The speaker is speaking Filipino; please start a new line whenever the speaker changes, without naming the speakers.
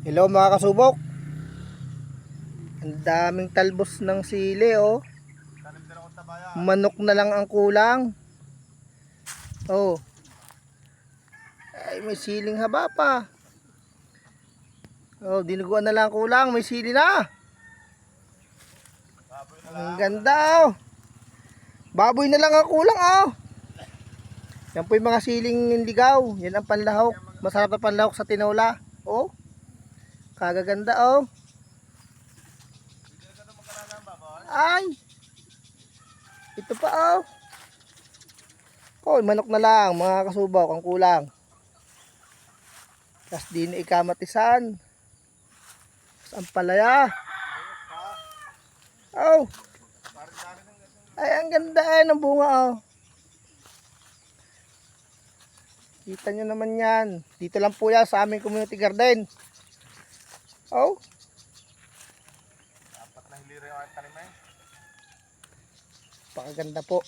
Hello mga kasubok. Ang daming talbos ng sili oh. Manok na lang ang kulang. Oh. Ay may siling haba pa. Oh, dinuguan na lang ang kulang, may sili na. Ang ganda oh. Baboy na lang ang kulang oh. Yan po yung mga siling ligaw. Yan ang panlahok. Masarap na panlahok sa tinola. Oh. Kagaganda oh. Ay. Ito pa oh. Oh, manok na lang mga kasubok ang kulang. Tas din ikamatisan. Tas ang palaya. Oh. Ay ang ganda ng bunga oh. Kita nyo naman yan. Dito lang po yan sa aming community garden. Oh.
Dapat na hilira yung tanim eh.
Pakaganda po.